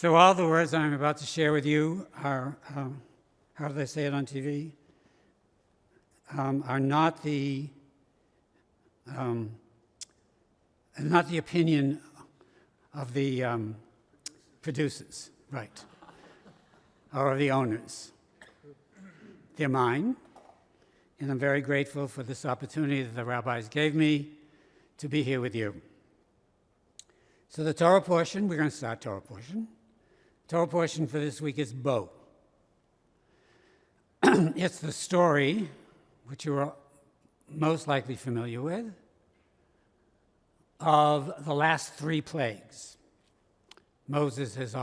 So all the words I'm about to share with you are, how do they say it on TV? Are not the opinion of the producers, right, or of the owners. They're mine, and I'm very grateful for this opportunity that the rabbis gave me to be here with you. So the Torah portion, we're going to start Torah portion. Torah portion for this week is Bo. It's the story, which you are most likely familiar with, of the last 3 plagues. Moses has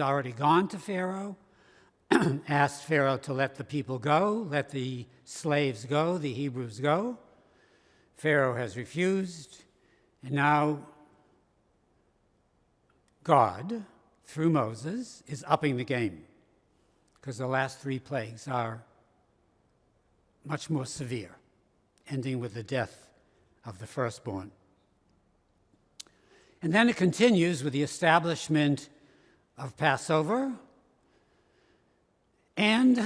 already gone to Pharaoh, asked Pharaoh to let the people go, let the slaves go, the Hebrews go. Pharaoh has refused, and now God, through Moses, is upping the game, because the last 3 plagues are much more severe, ending with the death of the firstborn. And then it continues with the establishment of Passover and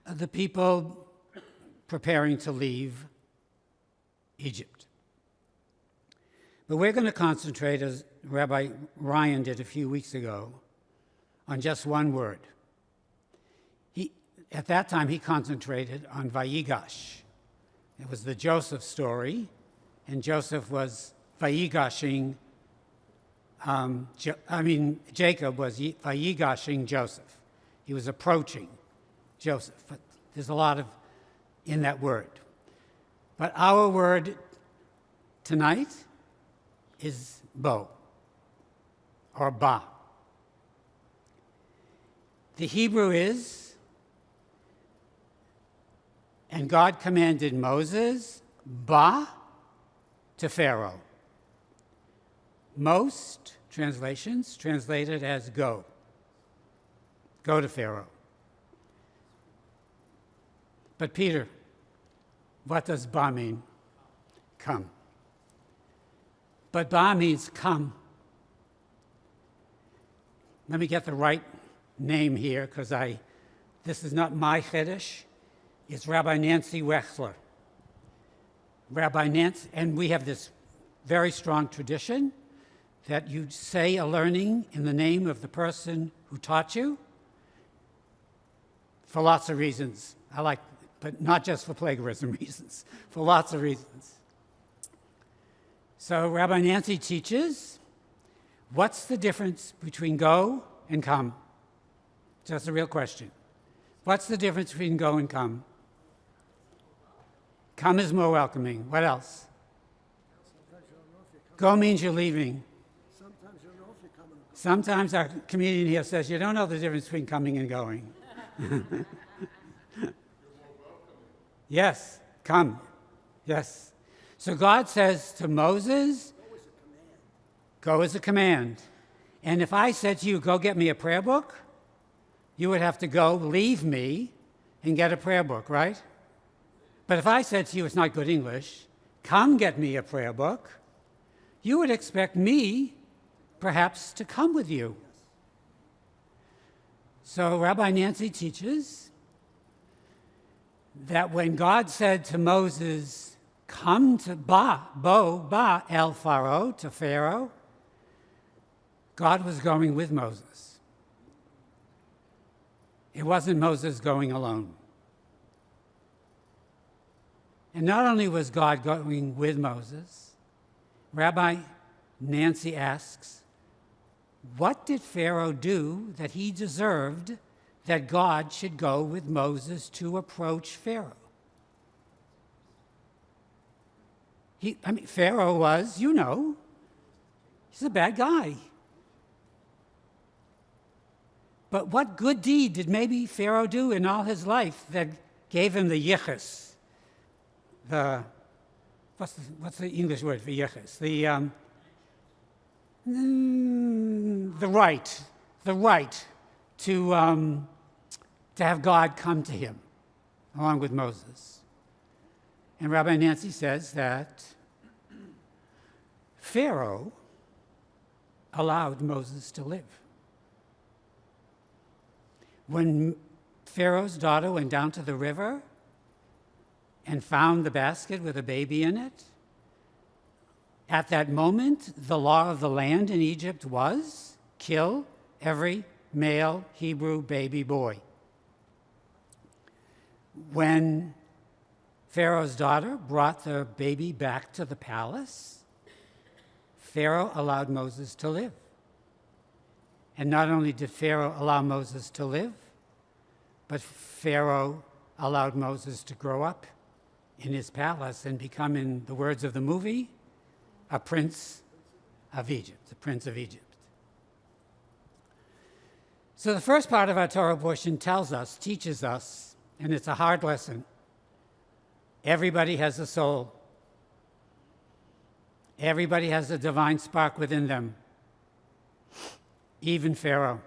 the people preparing to leave Egypt. But we're going to concentrate, as Rabbi Ryan did a few weeks ago, on just one word. At that time, he concentrated on Vayigash. It was the Joseph story, and Joseph was Vayigashing. Jacob was Vayigashing Joseph. He was approaching Joseph. But there's a lot in that word. But our word tonight is Bo, or Ba. The Hebrew is, and God commanded Moses, Ba to Pharaoh. Most translations translate it as go. Go to Pharaoh. But Peter, what does Ba mean? Come. But Ba means come. Let me get the right name here, because this is not my Chiddush. It's Rabbi Nancy Wexler. Rabbi Nancy, and we have this very strong tradition that you say a learning in the name of the person who taught you for lots of reasons. But not just for plagiarism reasons, for lots of reasons. So Rabbi Nancy teaches, what's the difference between go and come? That's a real question. What's the difference between go and come? Come is more welcoming. What else? Go means you're leaving. Sometimes you don't know if you're coming. Sometimes our comedian here says, you don't know the difference between coming and going. Yes, come. Yes. So God says to Moses, go is a command. And if I said to you, go get me a prayer book, you would have to go, leave me, and get a prayer book, right? But if I said to you, it's not good English, come get me a prayer book, you would expect me, perhaps, to come with you. So Rabbi Nancy teaches that when God said to Moses, come to Ba el Pharaoh, to Pharaoh, God was going with Moses. It wasn't Moses going alone. And not only was God going with Moses, Rabbi Nancy asks, what did Pharaoh do that he deserved that God should go with Moses to approach Pharaoh? Pharaoh was, he's a bad guy. But what good deed did maybe Pharaoh do in all his life that gave him the yichus? What's the English word for yichus? The right to have God come to him, along with Moses. And Rabbi Nancy says that Pharaoh allowed Moses to live. When Pharaoh's daughter went down to the river and found the basket with a baby in it, at that moment, the law of the land in Egypt was kill every male Hebrew baby boy. When Pharaoh's daughter brought the baby back to the palace, Pharaoh allowed Moses to live. And not only did Pharaoh allow Moses to live, but Pharaoh allowed Moses to grow up in his palace and become, in the words of the movie, a prince of Egypt, the prince of Egypt. So the first part of our Torah portion teaches us, and it's a hard lesson, everybody has a soul. Everybody has a divine spark within them, even Pharaoh.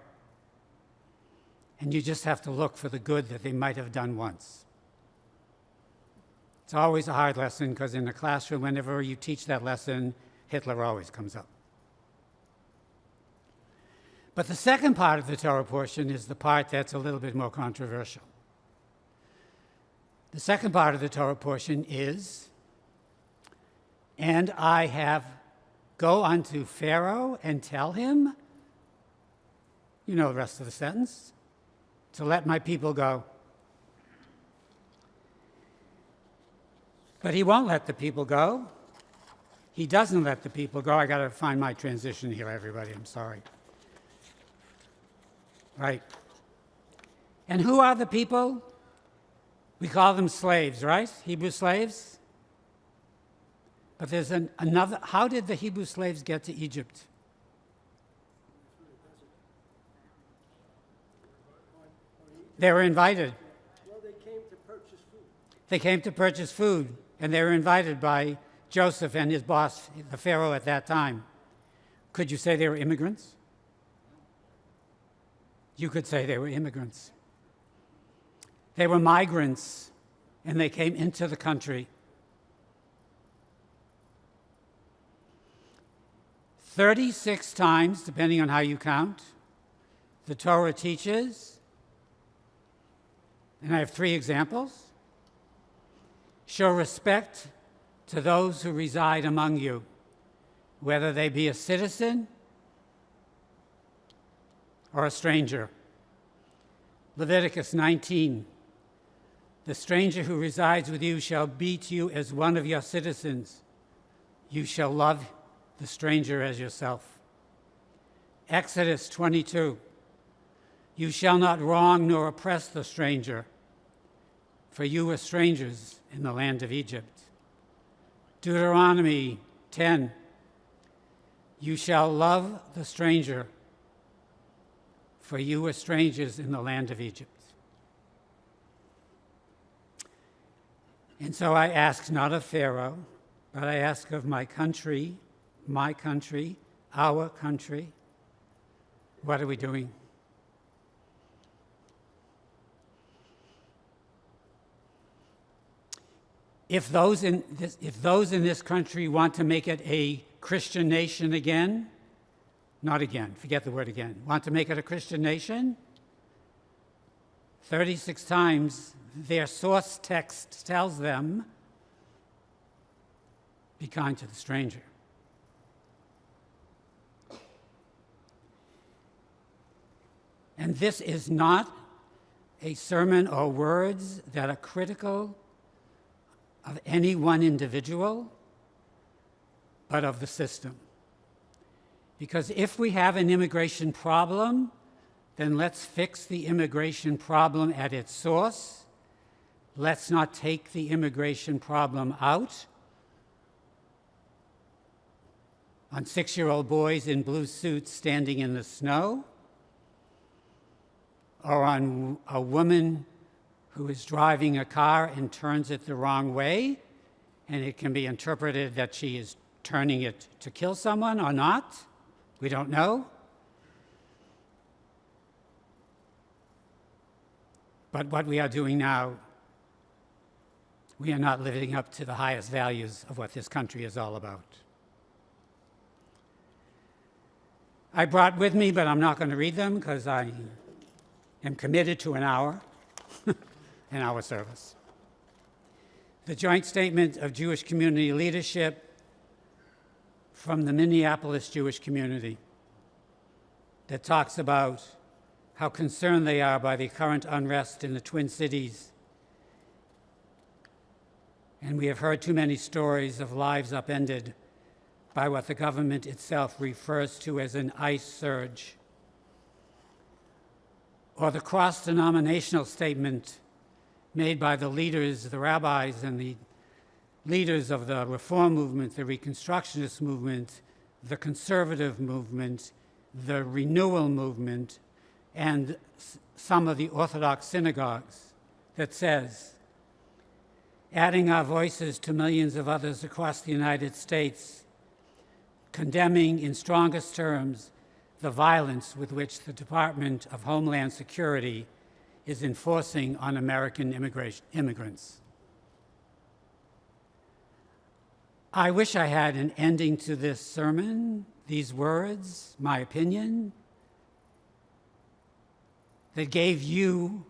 And you just have to look for the good that they might have done once. It's always a hard lesson because in the classroom, whenever you teach that lesson, Hitler always comes up. But the second part of the Torah portion is the part that's a little bit more controversial. The second part of the Torah portion is, and I have go unto Pharaoh and tell him, you know the rest of the sentence, to let my people go. But he won't let the people go. He doesn't let the people go. I got to find my transition here, everybody. I'm sorry. Right. And who are the people? We call them slaves, right? Hebrew slaves. But there's another. How did the Hebrew slaves get to Egypt? They were invited. Well, they came to purchase food. They came to purchase food, and they were invited by Joseph and his boss, the Pharaoh at that time. Could you say they were immigrants? You could say they were immigrants. They were migrants, and they came into the country. 36 times, depending on how you count, the Torah teaches, and I have 3 examples, show respect to those who reside among you, whether they be a citizen or a stranger. Leviticus 19, the stranger who resides with you shall be to you as one of your citizens. You shall love the stranger as yourself. Exodus 22, you shall not wrong nor oppress the stranger, for you were strangers in the land of Egypt. Deuteronomy 10, you shall love the stranger, for you were strangers in the land of Egypt. And so I ask not of Pharaoh, but I ask of my country, our country. What are we doing? If those in this country want to make it a Christian nation again, not again, forget the word again, want to make it a Christian nation, 36 times their source text tells them, be kind to the stranger. And this is not a sermon or words that are critical of any one individual, but of the system. Because if we have an immigration problem, then let's fix the immigration problem at its source. Let's not take the immigration problem out on 6-year-old boys in blue suits standing in the snow, or on a woman who is driving a car and turns it the wrong way, and it can be interpreted that she is turning it to kill someone or not. We don't know. But what we are doing now, we are not living up to the highest values of what this country is all about. I brought with me, but I'm not going to read them because am committed to an hour service. The joint statement of Jewish community leadership from the Minneapolis Jewish community that talks about how concerned they are by the current unrest in the Twin Cities. And we have heard too many stories of lives upended by what the government itself refers to as an ICE surge. Or the cross-denominational statement made by the leaders, the rabbis and the leaders of the Reform movement, the Reconstructionist movement, the conservative movement, the renewal movement, and some of the Orthodox synagogues that says, adding our voices to millions of others across the United States, condemning in strongest terms the violence with which the Department of Homeland Security is enforcing on American immigrants. I wish I had an ending to this sermon, these words, my opinion, that gave you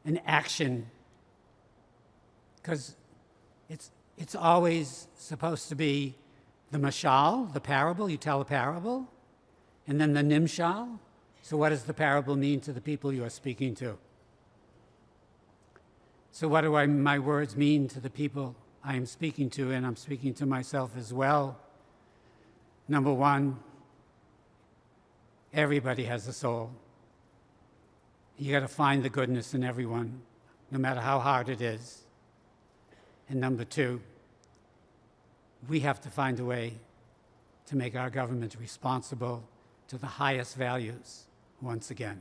an action, because it's always supposed to be the mashal, the parable. You tell a parable, and then the nimshal. So what does the parable mean to the people you are speaking to? So what do my words mean to the people I am speaking to, and I'm speaking to myself as well? Number one, everybody has a soul. You got to find the goodness in everyone, no matter how hard it is. And number two, we have to find a way to make our government responsible to the highest values once again.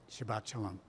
Shabbat Shalom.